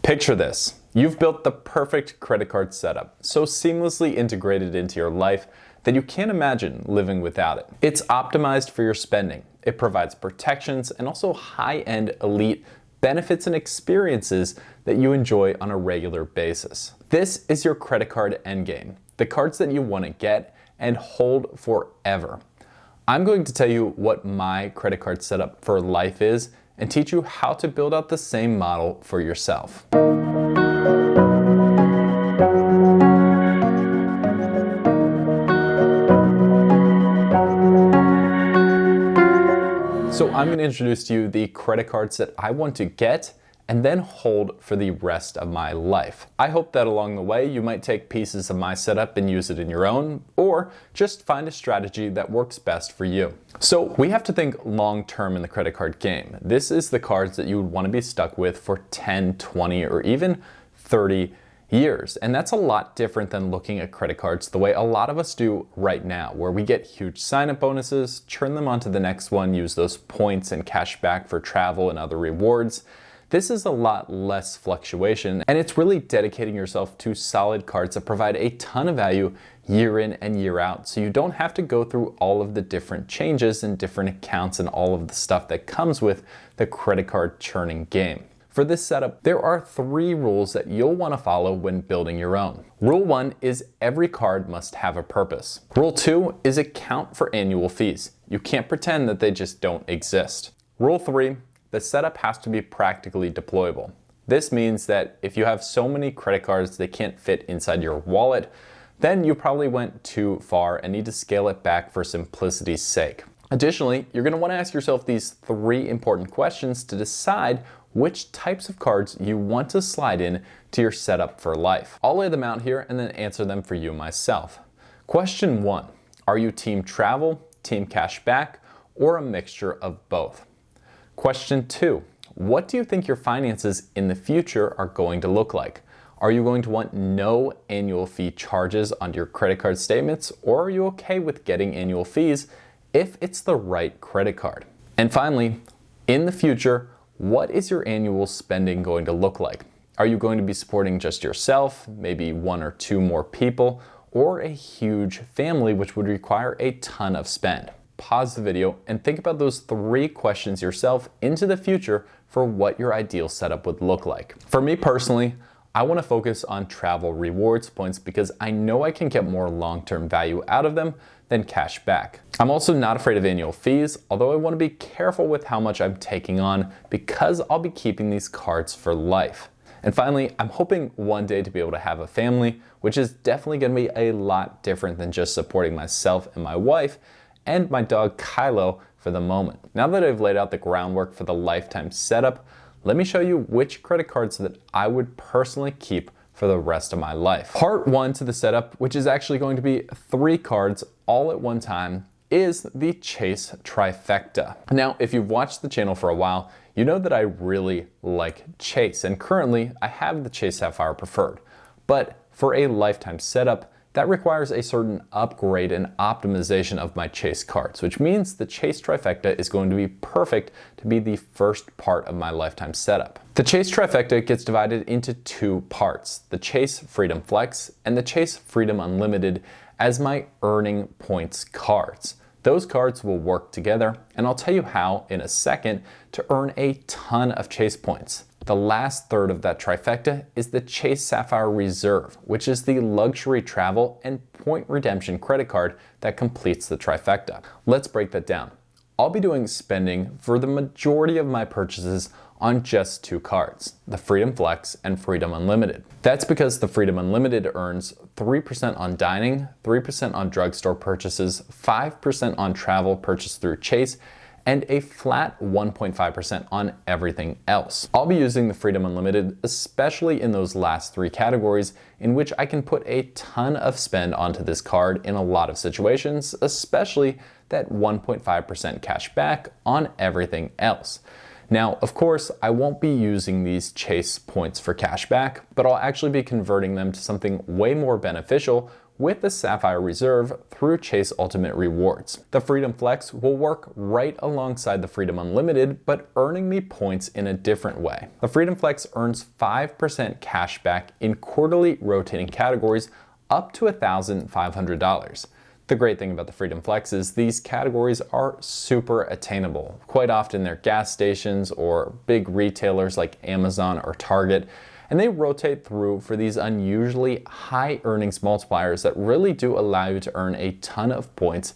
Picture this. You've built the perfect credit card setup, so seamlessly integrated into your life that you can't imagine living without it. It's optimized for your spending. It provides protections and also high-end elite benefits and experiences that you enjoy on a regular basis. This is your credit card endgame, the cards that you want to get and hold forever. I'm going to tell you what my credit card setup for life is and teach you how to build out the same model for yourself. So I'm going to introduce to you the credit cards that I want to get and then hold for the rest of my life. I hope that along the way you might take pieces of my setup and use it in your own, or just find a strategy that works best for you. So we have to think long term in the credit card game. This is the cards that you would want to be stuck with for 10, 20, or even 30 years. And that's a lot different than looking at credit cards the way a lot of us do right now, where we get huge sign-up bonuses, churn them onto the next one, use those points and cash back for travel and other rewards. This is a lot less fluctuation, and it's really dedicating yourself to solid cards that provide a ton of value year in and year out, so you don't have to go through all of the different changes and different accounts and all of the stuff that comes with the credit card churning game. For this setup, there are 3 rules that you'll want to follow when building your own. Rule 1 is every card must have a purpose. Rule 2 is account for annual fees. You can't pretend that they just don't exist. Rule 3, the setup has to be practically deployable. This means that if you have so many credit cards they can't fit inside your wallet, then you probably went too far and need to scale it back for simplicity's sake. Additionally, you're going to want to ask yourself these 3 important questions to decide which types of cards you want to slide in to your setup for life. I'll lay them out here and then answer them for you myself. Question 1, are you team travel, team cash back, or a mixture of both? Question 2, what do you think your finances in the future are going to look like? Are you going to want no annual fee charges on your credit card statements, or are you okay with getting annual fees if it's the right credit card? And finally, in the future, what is your annual spending going to look like? Are you going to be supporting just yourself, maybe 1 or 2 more people, or a huge family which would require a ton of spend? Pause the video and think about those 3 questions yourself into the future for what your ideal setup would look like. For me personally, I want to focus on travel rewards points because I know I can get more long-term value out of them than cash back. I'm also not afraid of annual fees, although I want to be careful with how much I'm taking on because I'll be keeping these cards for life. And finally, I'm hoping one day to be able to have a family, which is definitely going to be a lot different than just supporting myself and my wife and my dog Kylo for the moment. Now that I've laid out the groundwork for the lifetime setup, let me show you which credit cards that I would personally keep for the rest of my life. Part 1 to the setup, which is actually going to be 3 cards all at one time, is the Chase Trifecta. Now, if you've watched the channel for a while, you know that I really like Chase, and currently I have the Chase Sapphire Preferred. But for a lifetime setup, that requires a certain upgrade and optimization of my Chase cards, which means the Chase Trifecta is going to be perfect to be the first part of my lifetime setup. The Chase Trifecta gets divided into 2 parts, the Chase Freedom Flex and the Chase Freedom Unlimited as my earning points cards. Those cards will work together, and I'll tell you how in a second to earn a ton of Chase points. The last third of that trifecta is the Chase Sapphire Reserve, which is the luxury travel and point redemption credit card that completes the trifecta. Let's break that down. I'll be doing spending for the majority of my purchases on just 2 cards, the Freedom Flex and Freedom Unlimited. That's because the Freedom Unlimited earns 3% on dining, 3% on drugstore purchases, 5% on travel purchased through Chase, and a flat 1.5% on everything else. I'll be using the Freedom Unlimited, especially in those last 3 categories in which I can put a ton of spend onto this card in a lot of situations, especially that 1.5% cash back on everything else. Now, of course, I won't be using these Chase points for cash back, but I'll actually be converting them to something way more beneficial, with the Sapphire Reserve through Chase Ultimate Rewards. The Freedom Flex will work right alongside the Freedom Unlimited, but earning me points in a different way. The Freedom Flex earns 5% cash back in quarterly rotating categories up to $1,500. The great thing about the Freedom Flex is these categories are super attainable. Quite often they're gas stations or big retailers like Amazon or Target, and they rotate through for these unusually high earnings multipliers that really do allow you to earn a ton of points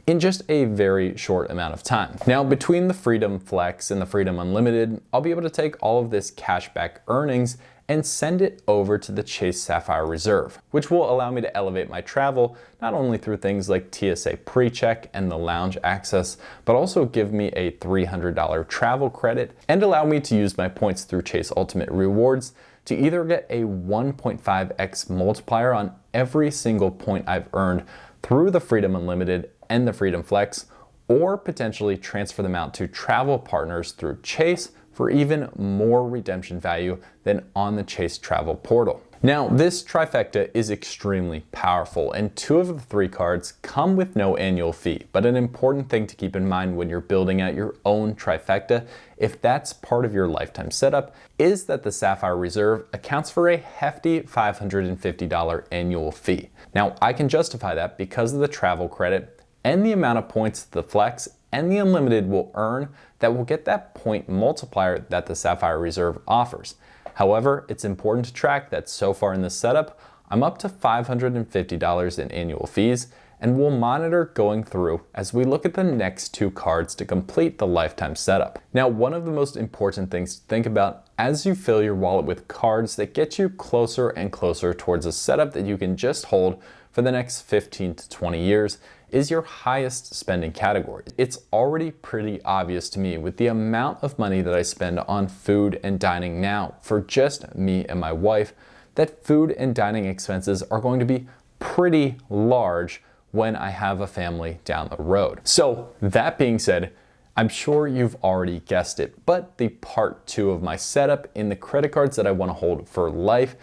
in just a very short amount of time. Now, between the Freedom Flex and the Freedom Unlimited, I'll be able to take all of this cashback earnings and send it over to the Chase Sapphire Reserve, which will allow me to elevate my travel, not only through things like TSA pre-check and the lounge access, but also give me a $300 travel credit and allow me to use my points through Chase Ultimate Rewards to either get a 1.5x multiplier on every single point I've earned through the Freedom Unlimited and the Freedom Flex, or potentially transfer them out to travel partners through Chase for even more redemption value than on the Chase travel portal. Now, this trifecta is extremely powerful, and 2 of the 3 cards come with no annual fee. But an important thing to keep in mind when you're building out your own trifecta, if that's part of your lifetime setup, is that the Sapphire Reserve accounts for a hefty $550 annual fee. Now, I can justify that because of the travel credit and the amount of points the Flex and the Unlimited will earn that will get that point multiplier that the Sapphire Reserve offers. However, it's important to track that so far in this setup, I'm up to $550 in annual fees, and we'll monitor going through as we look at the next 2 cards to complete the lifetime setup. Now, one of the most important things to think about as you fill your wallet with cards that get you closer and closer towards a setup that you can just hold for the next 15 to 20 years is your highest spending category. It's already pretty obvious to me with the amount of money that I spend on food and dining now for just me and my wife that food and dining expenses are going to be pretty large when I have a family down the road. So that being said, I'm sure you've already guessed it, but the part 2 of my setup in the credit cards that I want to hold for life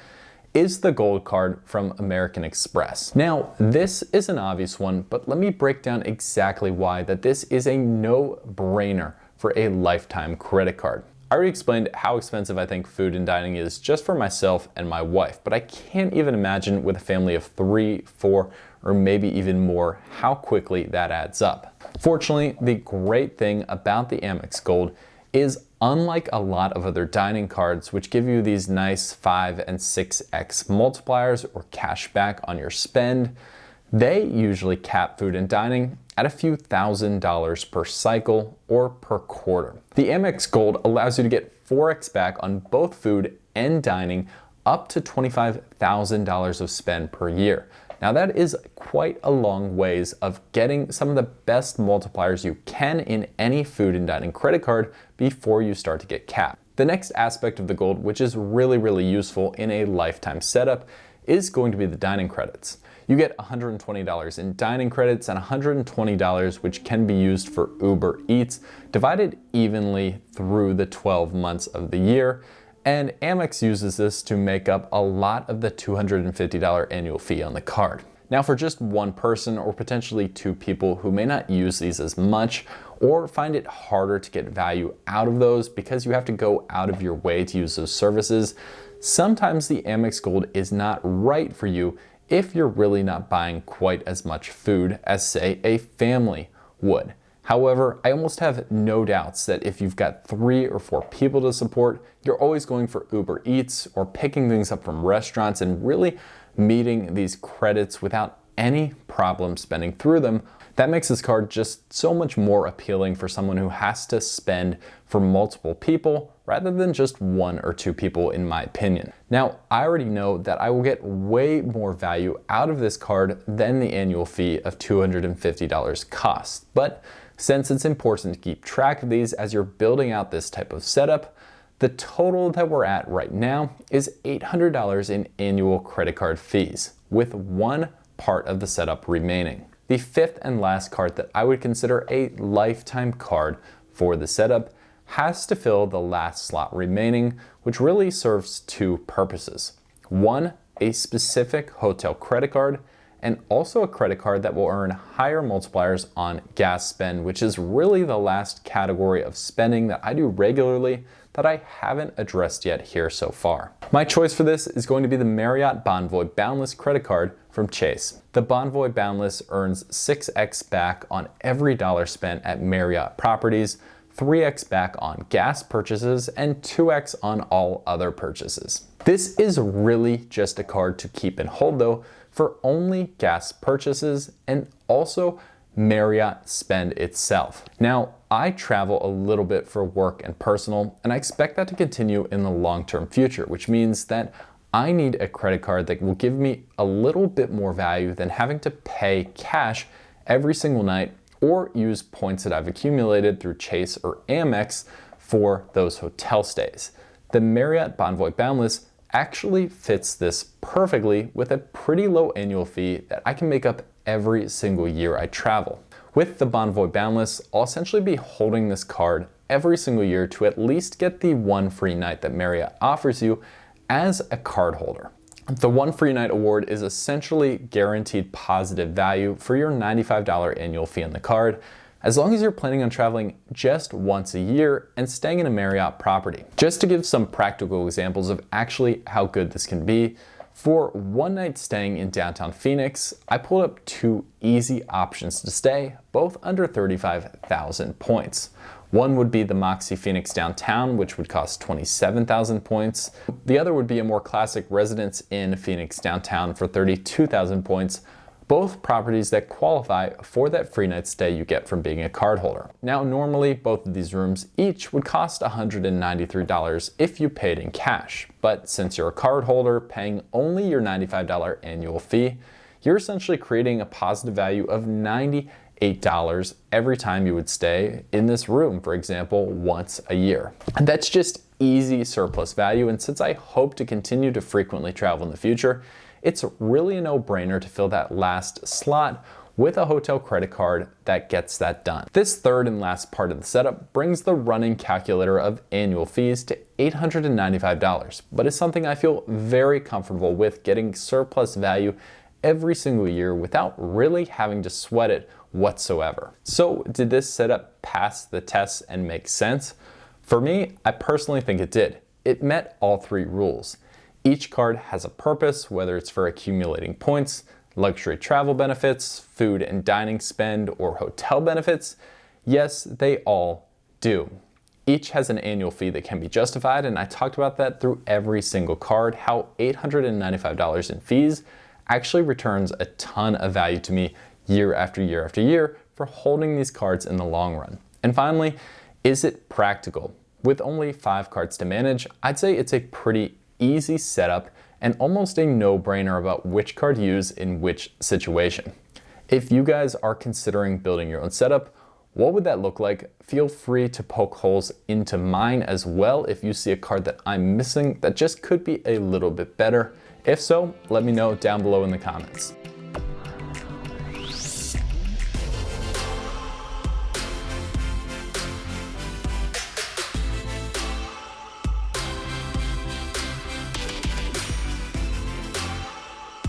is the gold card from American Express. Now, this is an obvious one, but let me break down exactly why that this is a no-brainer for a lifetime credit card. I already explained how expensive I think food and dining is just for myself and my wife, but I can't even imagine with a family of 3, 4, or maybe even more how quickly that adds up. Fortunately, the great thing about the AmEx Gold is unlike a lot of other dining cards, which give you these nice 5 and 6x multipliers or cash back on your spend, they usually cap food and dining at a few $1,000s per cycle or per quarter. The AmEx Gold allows you to get 4x back on both food and dining up to $25,000 of spend per year. Now that is quite a long ways of getting some of the best multipliers you can in any food and dining credit card before you start to get capped. The next aspect of the gold, which is really useful in a lifetime setup, is going to be the dining credits. You get $120 in dining credits and $120 which can be used for Uber Eats, divided evenly through the 12 months of the year. And Amex uses this to make up a lot of the $250 annual fee on the card. Now, for just one person or potentially 2 people who may not use these as much or find it harder to get value out of those because you have to go out of your way to use those services, sometimes the Amex Gold is not right for you if you're really not buying quite as much food as, say, a family would. However, I almost have no doubts that if you've got 3 or 4 people to support, you're always going for Uber Eats or picking things up from restaurants and really meeting these credits without any problem spending through them. That makes this card just so much more appealing for someone who has to spend for multiple people rather than just 1 or 2 people, in my opinion. Now, I already know that I will get way more value out of this card than the annual fee of $250 costs, but since it's important to keep track of these as you're building out this type of setup, the total that we're at right now is $800 in annual credit card fees, with 1 part of the setup remaining. The 5th and last card that I would consider a lifetime card for the setup has to fill the last slot remaining, which really serves 2 purposes. 1, a specific hotel credit card, and also a credit card that will earn higher multipliers on gas spend, which is really the last category of spending that I do regularly that I haven't addressed yet here so far. My choice for this is going to be the Marriott Bonvoy Boundless credit card from Chase. The Bonvoy Boundless earns 6x back on every dollar spent at Marriott properties, 3x back on gas purchases, and 2x on all other purchases. This is really just a card to keep and hold though for only gas purchases and also Marriott spend itself. Now, I travel a little bit for work and personal, and I expect that to continue in the long-term future, which means that I need a credit card that will give me a little bit more value than having to pay cash every single night or use points that I've accumulated through Chase or AmEx for those hotel stays. The Marriott Bonvoy Boundless actually fits this perfectly with a pretty low annual fee that I can make up every single year I travel. With the Bonvoy Boundless, I'll essentially be holding this card every single year to at least get the one free night that Marriott offers you as a card holder. The one free night award is essentially guaranteed positive value for your $95 annual fee on the card, as long as you're planning on traveling just once a year and staying in a Marriott property. Just to give some practical examples of actually how good this can be, for one night staying in downtown Phoenix, I pulled up two easy options to stay, both under 35,000 points. One would be the Moxy Phoenix downtown, which would cost 27,000 points. The other would be a more classic Residence Inn Phoenix downtown for 32,000 points, both properties that qualify for that free night stay you get from being a card holder. Now, normally both of these rooms each would cost $193 if you paid in cash, but since you're a card holder paying only your $95 annual fee, you're essentially creating a positive value of $98 every time you would stay in this room, for example, once a year. And that's just easy surplus value, and since I hope to continue to frequently travel in the future, it's really a no-brainer to fill that last slot with a hotel credit card that gets that done. This third and last part of the setup brings the running calculator of annual fees to $895, but is something I feel very comfortable with getting surplus value every single year without really having to sweat it whatsoever. So did this setup pass the test and make sense? For me, I personally think it did. It met all three rules. Each card has a purpose, whether it's for accumulating points, luxury travel benefits, food and dining spend, or hotel benefits. Yes, they all do. Each has an annual fee that can be justified, and I talked about that through every single card, how $895 in fees actually returns a ton of value to me year after year after year for holding these cards in the long run. And finally, is it practical? With only 5 cards to manage, I'd say it's a pretty easy setup and almost a no-brainer about which card to use in which situation. If you guys are considering building your own setup, what would that look like? Feel free to poke holes into mine as well if you see a card that I'm missing that just could be a little bit better. If so, let me know down below in the comments.